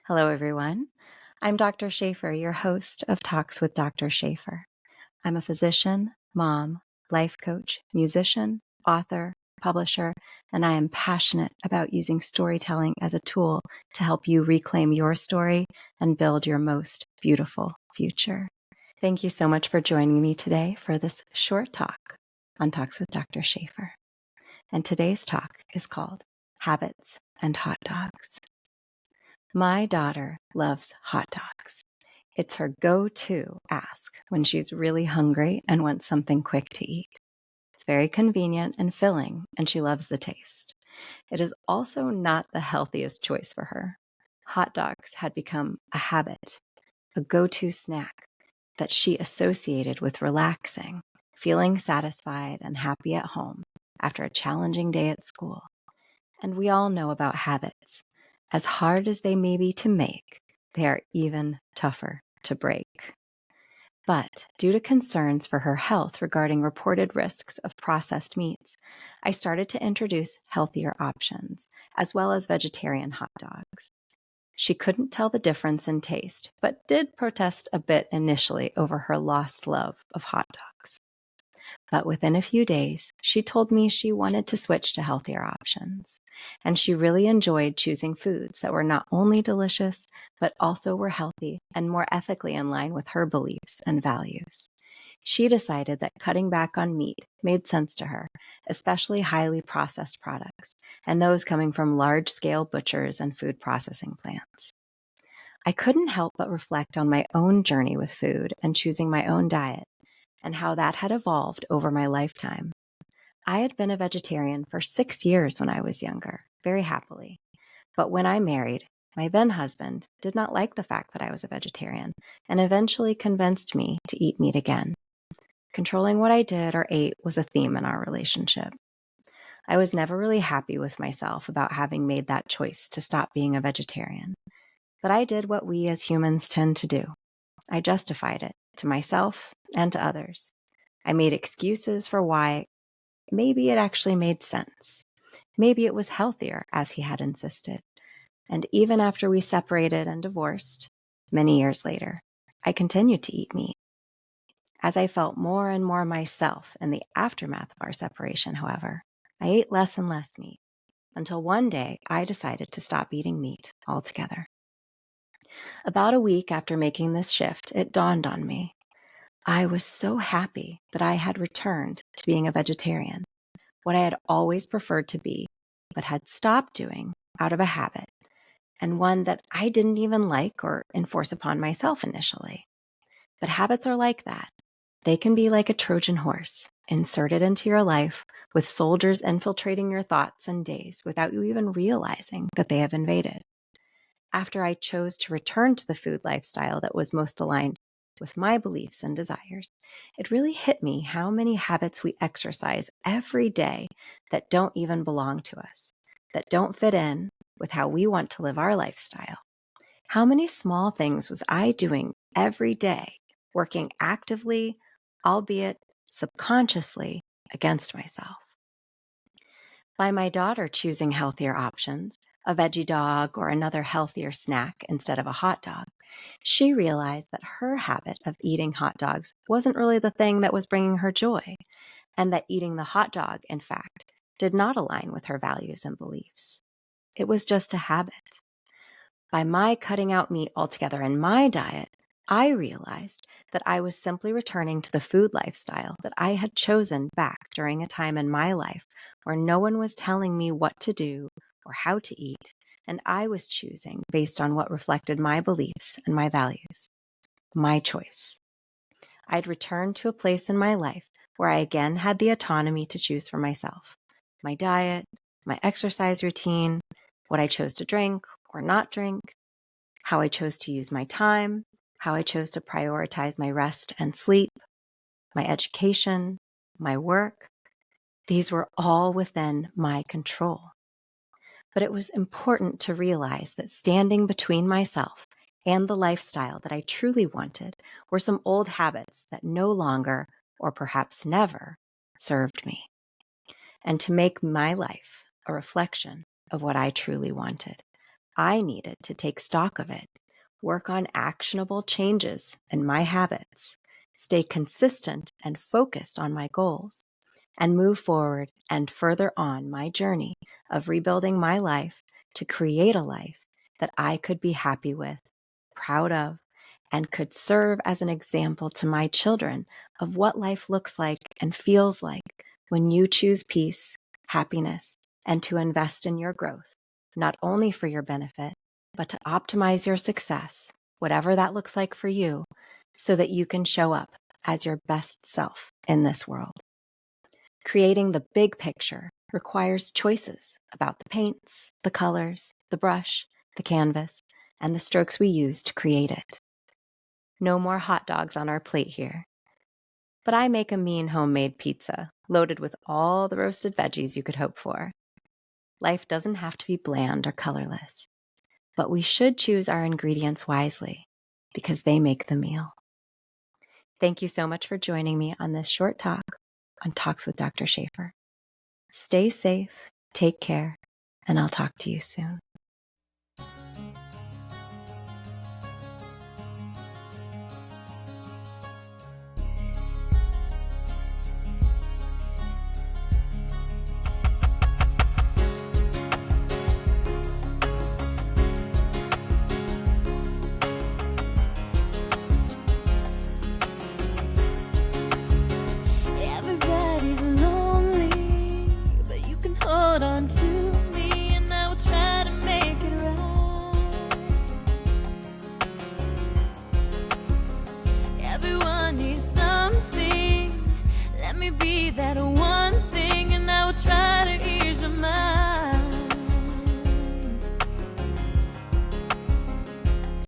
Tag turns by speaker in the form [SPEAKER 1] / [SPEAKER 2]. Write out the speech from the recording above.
[SPEAKER 1] Hello, everyone. I'm Dr. Shafer, your host of Talks with Dr. Shafer. I'm a physician, mom, life coach, musician, author, publisher, and I am passionate about using storytelling as a tool to help you reclaim your story and build your most beautiful future. Thank you so much for joining me today for this short talk on Talks with Dr. Shafer. And today's talk is called Habits and Hot Dogs. My daughter loves hot dogs. It's her go-to ask when she's really hungry and wants something quick to eat. It's very convenient and filling, and she loves the taste. It is also not the healthiest choice for her. Hot dogs had become a habit, a go-to snack that she associated with relaxing, feeling satisfied and happy at home after a challenging day at school. And we all know about habits. As hard as they may be to make, they are even tougher to break. But due to concerns for her health regarding reported risks of processed meats, I started to introduce healthier options, as well as vegetarian hot dogs. She couldn't tell the difference in taste, but did protest a bit initially over her lost love of hot dogs. But within a few days, she told me she wanted to switch to healthier options. And she really enjoyed choosing foods that were not only delicious, but also were healthy and more ethically in line with her beliefs and values. She decided that cutting back on meat made sense to her, especially highly processed products, and those coming from large-scale butchers and food processing plants. I couldn't help but reflect on my own journey with food and choosing my own diet, and how that had evolved over my lifetime. I had been a vegetarian for 6 years when I was younger, very happily. But when I married, my then husband did not like the fact that I was a vegetarian and eventually convinced me to eat meat again. Controlling what I did or ate was a theme in our relationship. I was never really happy with myself about having made that choice to stop being a vegetarian. But I did what we as humans tend to do. I justified it to myself and to others. I made excuses for why maybe it actually made sense. Maybe it was healthier, as he had insisted. And even after we separated and divorced, many years later, I continued to eat meat. As I felt more and more myself in the aftermath of our separation, however, I ate less and less meat, until one day I decided to stop eating meat altogether. About a week after making this shift, it dawned on me. I was so happy that I had returned to being a vegetarian, what I had always preferred to be, but had stopped doing out of a habit, and one that I didn't even like or enforce upon myself initially. But habits are like that. They can be like a Trojan horse, inserted into your life with soldiers infiltrating your thoughts and days without you even realizing that they have invaded. After I chose to return to the food lifestyle that was most aligned with my beliefs and desires, it really hit me how many habits we exercise every day that don't even belong to us, that don't fit in with how we want to live our lifestyle. How many small things was I doing every day, working actively, albeit subconsciously, against myself? By my daughter choosing healthier options, a veggie dog or another healthier snack instead of a hot dog, she realized that her habit of eating hot dogs wasn't really the thing that was bringing her joy, and that eating the hot dog, in fact, did not align with her values and beliefs. It was just a habit. By my cutting out meat altogether in my diet, I realized that I was simply returning to the food lifestyle that I had chosen back during a time in my life where no one was telling me what to do or how to eat, and I was choosing based on what reflected my beliefs and my values. My choice. I'd returned to a place in my life where I again had the autonomy to choose for myself. My diet, my exercise routine, what I chose to drink or not drink, how I chose to use my time, how I chose to prioritize my rest and sleep, my education, my work. These were all within my control. But it was important to realize that standing between myself and the lifestyle that I truly wanted were some old habits that no longer, or perhaps never, served me, and to make my life a reflection of what I truly wanted. I needed to take stock of it, work on actionable changes in my habits, stay consistent and focused on my goals, and move forward and further on my journey of rebuilding my life to create a life that I could be happy with, proud of, and could serve as an example to my children of what life looks like and feels like when you choose peace, happiness, and to invest in your growth, not only for your benefit, but to optimize your success, whatever that looks like for you, so that you can show up as your best self in this world. Creating the big picture requires choices about the paints, the colors, the brush, the canvas, and the strokes we use to create it. No more hot dogs on our plate here. But I make a mean homemade pizza, loaded with all the roasted veggies you could hope for. Life doesn't have to be bland or colorless, but we should choose our ingredients wisely because they make the meal. Thank you so much for joining me on this short talk on Talks with Dr. Shafer. Stay safe, take care, and I'll talk to you soon.